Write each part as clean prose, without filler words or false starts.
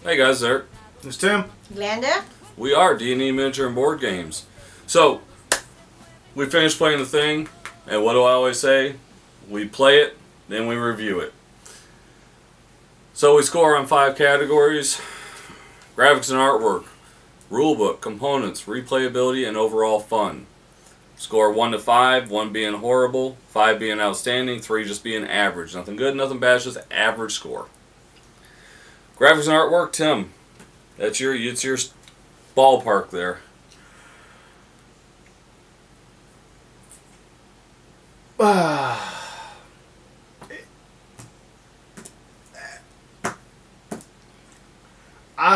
Hey guys, there. It's Tim. Glenda? We are D&D Miniature and Board Games. So, we finished playing the thing, and what do I always say? We play it, then we review it. So we score on 5 categories: graphics and artwork, rulebook, components, replayability, and overall fun. Score 1 to 5, 1 being horrible, 5 being outstanding, 3 just being average. Nothing good, nothing bad, just average score. Graphics and artwork, Tim. It's your ballpark there. I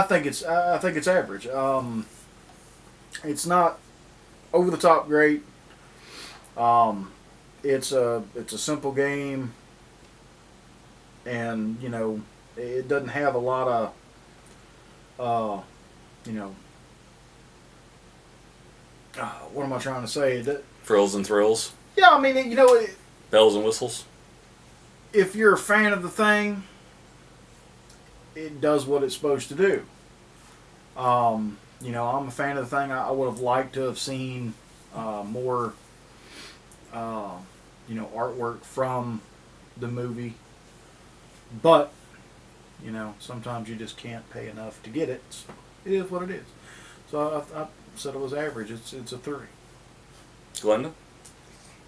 think it's average. It's not over the top great. It's a simple game, and it doesn't have a lot of you know what am I trying to say? Frills and thrills, Yeah, I mean, bells and whistles. if you're a fan of the thing, it does what it's supposed to do. I'm a fan of the thing. I would have liked to have seen more, artwork from the movie, but sometimes you just can't pay enough to get it. It is what it is. So I said it was average. It's a 3. Glenda?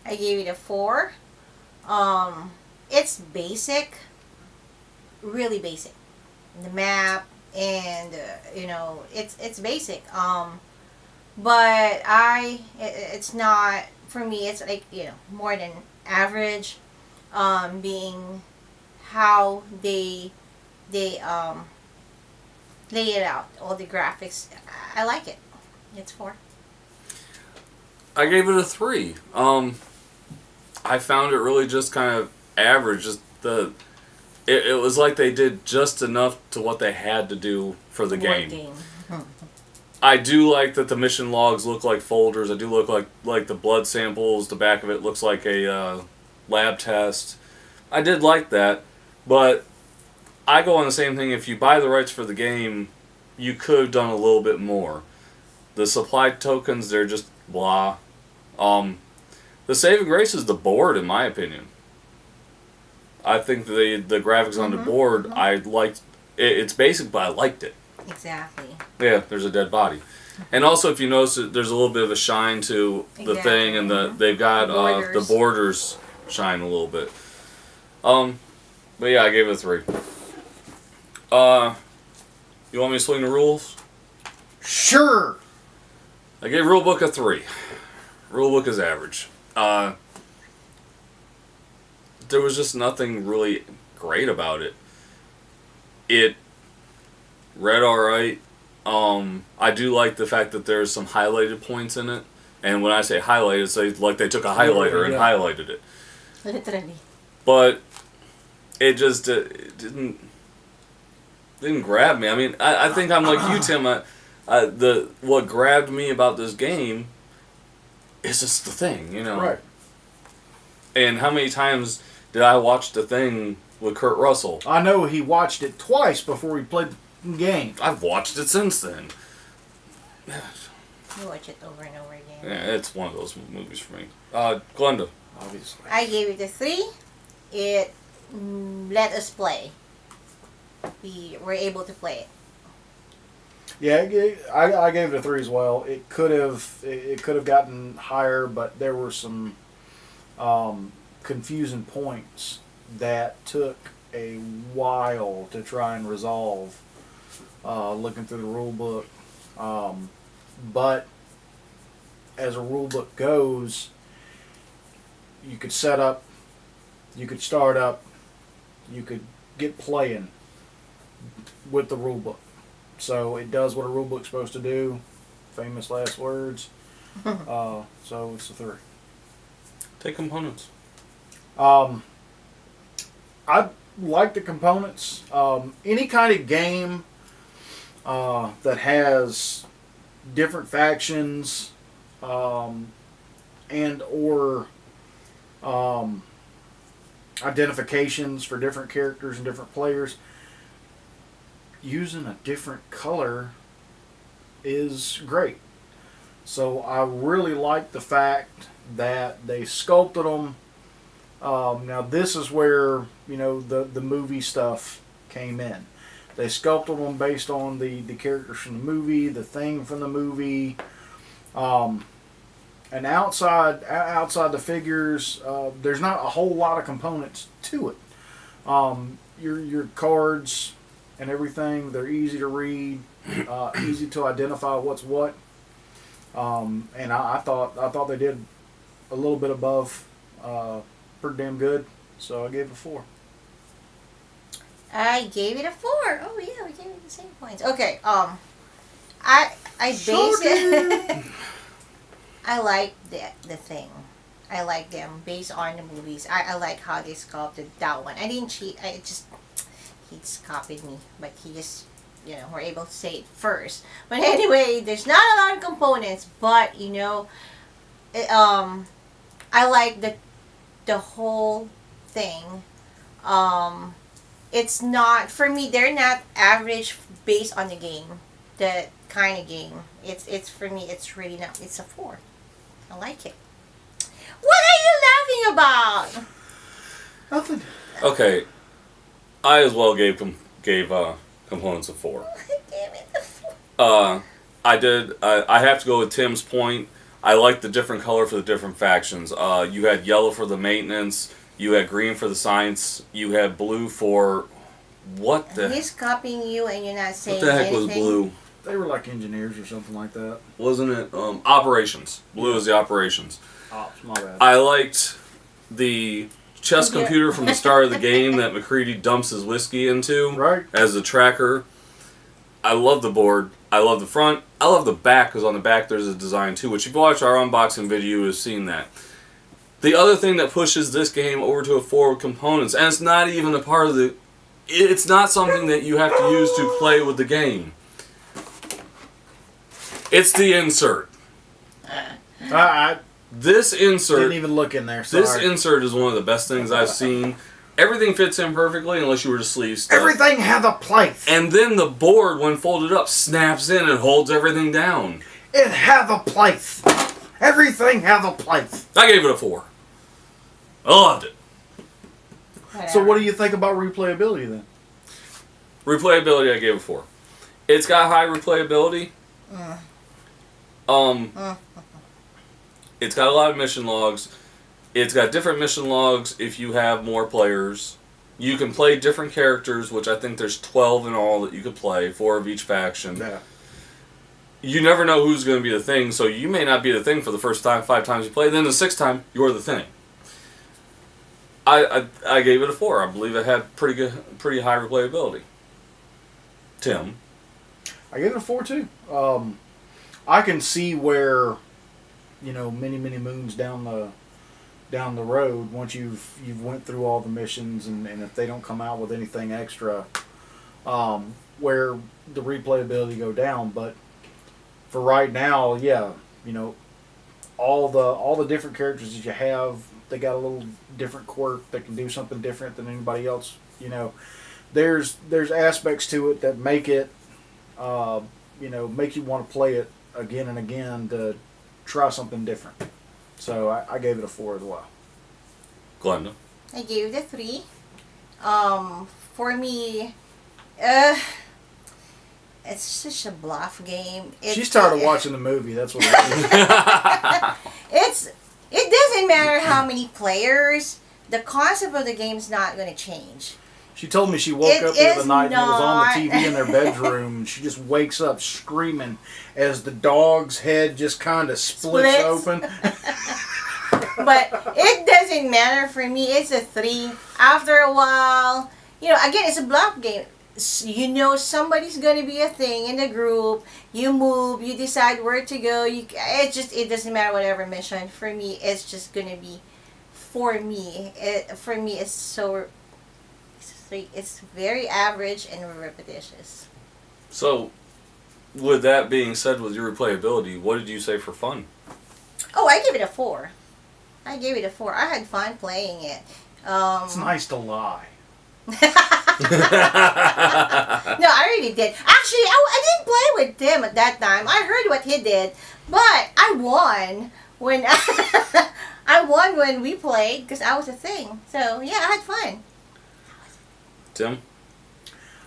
I gave it a 4. It's basic, really basic. The map and it's basic. But it's not for me. It's like more than average. Being how they lay it out, all the graphics. I like it. It's 4. I gave it a 3. I found it really just kind of average. It was like they did just enough to what they had to do for the game. I do like that the mission logs look like folders. I do look like the blood samples. The back of it looks like a lab test. I did like that, but I go on the same thing. If you buy the rights for the game, you could have done a little bit more. The supply tokens, they're just blah. The saving grace is the board, in my opinion. I think the graphics on the board, I liked. It's basic, but I liked it. Exactly. Yeah, there's a dead body, and also if you notice, there's a little bit of a shine to the thing, and they've got the borders shine a little bit. But yeah, I gave it a 3. You want me to swing the rules? Sure. I gave rulebook a 3. Rulebook is average. There was just nothing really great about it. It read alright. I do like the fact that there's some highlighted points in it. And when I say highlighted, it's like they took a highlighter and highlighted it. Literally. But it just didn't grab me. I mean, I think I'm like you, Tim. What grabbed me about this game is just the thing, Right. And how many times did I watch the thing with Kurt Russell? I know he watched it twice before he played the game. I've watched it since then. You watch it over and over again. Yeah, it's one of those movies for me. Glenda. Obviously. I gave it a 3. It let us play. We were able to play it. Yeah, I gave it a 3 as well. It could have gotten higher, but there were some confusing points that took a while to try and resolve. Looking through the rule book, but as a rule book goes, you could set up, you could start up, you could get playing with the rule book. So it does what a rule book's supposed to do. Famous last words. So it's a 3. Take components. I like the components. Any kind of game that has different factions and or identifications for different characters and different players. using a different color is great. So I really like the fact that they sculpted them. Now this is where the movie stuff came in. They sculpted them based on the characters from the movie, the thing from the movie, and outside the figures, there's not a whole lot of components to it. Your cards and everything, they're easy to read, easy to identify what's what. And I thought they did a little bit above, pretty damn good. So I gave it a 4. I gave it a 4. Oh yeah, we gave it the same points. Okay. I based it. I like the thing. I like them based on the movies. I like how they sculpted that one. I didn't cheat. He just copied me, but he just were able to say it first. But anyway, there's not a lot of components, but I like the whole thing. It's not for me. They're not average based on the game, the kind of game. It's for me. It's really not. It's a 4. I like it. What are you laughing about? Nothing. Okay, I as well gave components a 4. Damn it. I did. I have to go with Tim's point. I like the different color for the different factions. You had yellow for the maintenance. You had green for the science. You had blue for what the? He's copying you, and you're not saying What the heck anything. was blue? They were like engineers or something like that. Wasn't it operations? Blue is the operations. Ops, my bad. I liked the chess computer from the start of the game that McCready dumps his whiskey into Right. as the tracker. I love the board. I love the front. I love the back because on the back there's a design too, which if you watch our unboxing video, you've seen that. The other thing that pushes this game over to a 4 with components, and it's not even a part of the... It's not something that you have to use to play with the game. It's the insert. I This insert... didn't even look in there. Sorry. This insert is one of the best things I've seen. Everything fits in perfectly unless you were to sleeve stuff. Everything has a place. And then the board, when folded up, snaps in and holds everything down. It has a place. Everything has a place. I gave it a 4. I loved it. So what do you think about replayability then? Replayability, I gave a 4. It's got high replayability. It's got a lot of mission logs. It's got different mission logs if you have more players. You can play different characters, which I think there's 12 in all that you could play, 4 of each faction. Yeah. You never know who's going to be the thing, so you may not be the thing for the first time, 5 times you play. Then the 6th time, you're the thing. I gave it a 4. I believe it had pretty high replayability. Tim? I gave it a 4 too. I can see where, many moons down the road, once you've went through all the missions and if they don't come out with anything extra, where the replayability go down. But for right now, yeah, all the different characters that you have, they got a little different quirk that can do something different than anybody else. There's aspects to it that make it, make you want to play it again and again to try something different. So I gave it a 4 as well. Glenda? I gave it a 3. For me, it's such a bluff game. She's tired of watching the movie. That's what it is. It doesn't matter how many players. The concept of the game is not going to change. She told me she woke up the other night and it was on the TV in their bedroom. And she just wakes up screaming as the dog's head just kind of splits open. But it doesn't matter for me. It's a 3. After a while, again, it's a bluff game. Somebody's going to be a thing in the group. You move, you decide where to go. It doesn't matter whatever mission. For me, it's just going to be, it's very average and repetitious. So, with that being said, with your replayability, what did you say for fun? Oh, I gave it a 4. I had fun playing it. It's nice to lie. No, I really did. Actually, I didn't play with Tim at that time. I heard what he did, but I won when I won when we played because I was a thing. So yeah, I had fun. Tim?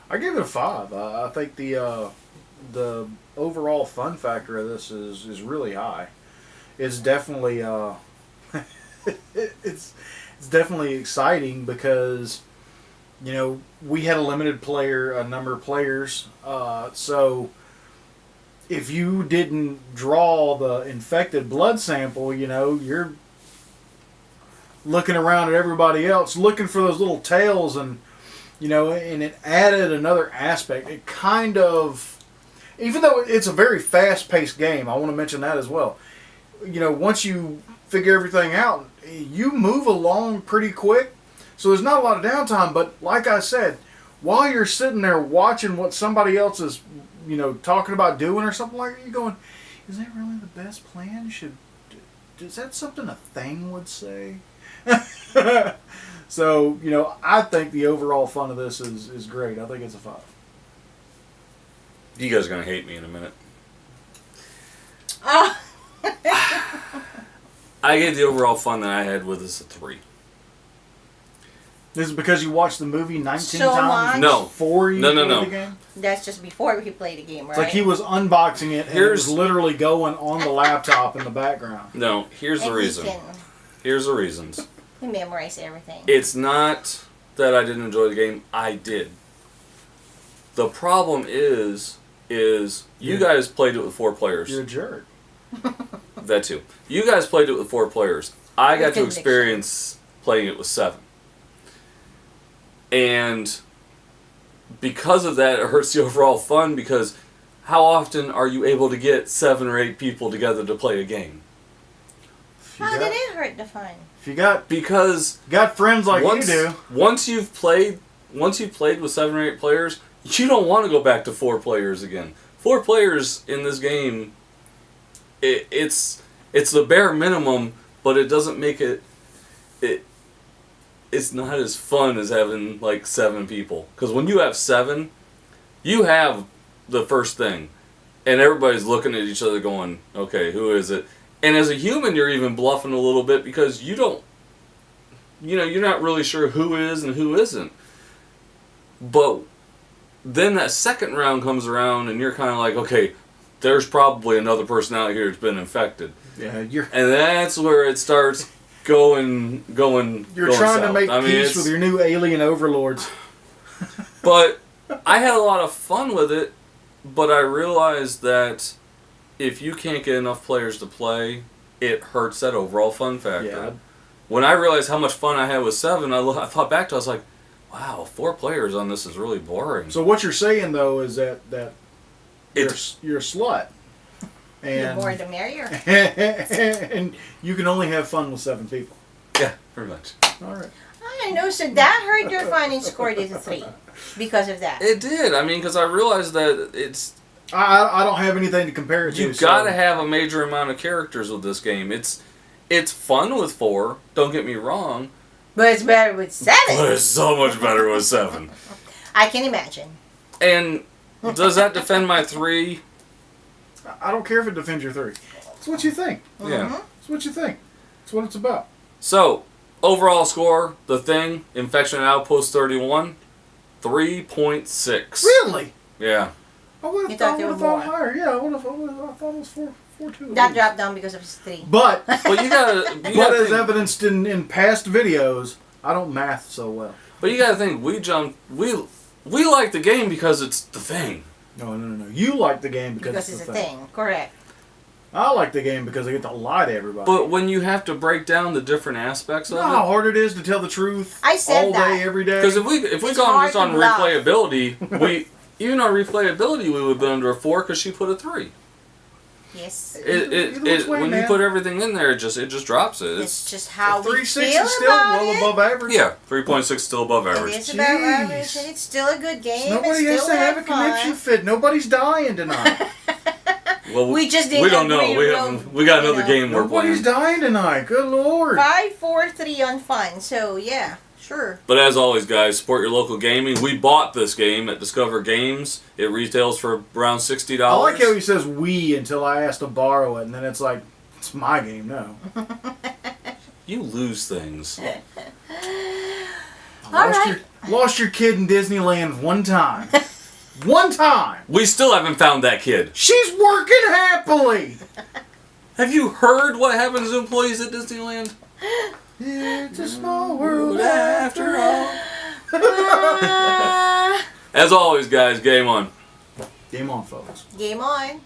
I give it a 5. I think the overall fun factor of this is really high. It's definitely it's definitely exciting because we had a limited number of players. So if you didn't draw the infected blood sample, you're looking around at everybody else, looking for those little tails, and it added another aspect. It kind of, even though it's a very fast-paced game, I want to mention that as well. Once you figure everything out, you move along pretty quick. So there's not a lot of downtime, but like I said, while you're sitting there watching what somebody else is, talking about doing or something like that, you're going, is that really the best plan? Is that something a thing would say? So, I think the overall fun of this is great. I think it's a 5. You guys are going to hate me in a minute. Oh. I gave the overall fun that I had with this a 3. This is because you watched the movie 19 So times much? No. before you No. played the game? That's just before he played the game, right? It's like he was unboxing it and it was Here's- literally going on the laptop in the background. No, here's the And reason. Here's the reasons. He memorized everything. It's not that I didn't enjoy the game. I did. The problem is you guys played it with 4 players. You're a jerk. That too. You guys played it with 4 players. I got to conviction. experience playing it with 7. And because of that, it hurts the overall fun because how often are you able to get 7 or 8 people together to play a game? How did it hurt the fun? If you got friends like once, you do. Once you've played with 7 or 8 players, you don't want to go back to 4 players again. 4 players in this game, it's the bare minimum, but it doesn't make it's not as fun as having like 7 people. Because when you have 7, you have the first thing, and everybody's looking at each other going, okay, who is it? And as a human, you're even bluffing a little bit because you're not really sure who is and who isn't. But then that second round comes around and you're kind of like, okay, there's probably another person out here that's been infected. Yeah, And that's where it starts going You're trying south. to make I mean, peace with your new alien overlords. But I had a lot of fun with it, but I realized that if you can't get enough players to play, it hurts that overall fun factor. Yeah. When I realized how much fun I had with 7, I thought back to it, I was like, wow, 4 players on this is really boring. So what you're saying though is that you're a slut. The And more the merrier. and you can only have fun with 7 people. Yeah, pretty much. All right. I know, so that hurt your fun and scored it a 3 because of that. It did. I mean, because I realized that I don't have anything to compare it to. you got to have a major amount of characters with this game. It's fun with 4. Don't get me wrong. But it's better with 7. But it's so much better with 7. I can imagine. And does that defend my 3? I don't care if it defends your 3. It's what you think. Yeah. It's what you think. It's what it's about. So, overall score, The Thing, Infection and Outpost 31, 3.6. Really? Yeah. I would You have thought thought, they were higher. Yeah, I thought it was 4.2. That dropped down because of his 3. But But you gotta but think, as evidenced in past videos, I don't math so well. but you gotta think we like the game because it's The Thing. No. You like the game because Because it's it's the a thing. thing. Correct. I like the game because I get to lie to everybody. But when you have to break down the different aspects you of know how it, hard it is to tell the truth I said all that. day, every day? because if we It's gone hard just on to bluff. replayability, even on replayability we would have been under a 4 because she put a 3. Yes. Either which way, When man. you put everything in there, it just drops it. It's just how we 3.6 feel is still about well it. above average. Yeah, 3.6 still above It average. is about Jeez. average, and it's still a good game. Nobody it's has still to have a fun. connection fit. Nobody's dying tonight. Well, We just didn't we don't know. agree We real- we got you another know. game we're Nobody's playing. dying tonight. Good Lord. 5, 4, 3 on fun. So yeah. Sure. But as always, guys, support your local gaming. We bought this game at Discover Games. It retails for around $60. I like how he says "we" until I asked to borrow it, and then it's like, it's my game now. You lose things. Lost your kid in Disneyland one time. One time. We still haven't found that kid. She's working happily. Have you heard what happens to employees at Disneyland? It's a small world after all. As always, guys, game on. Game on, folks. Game on.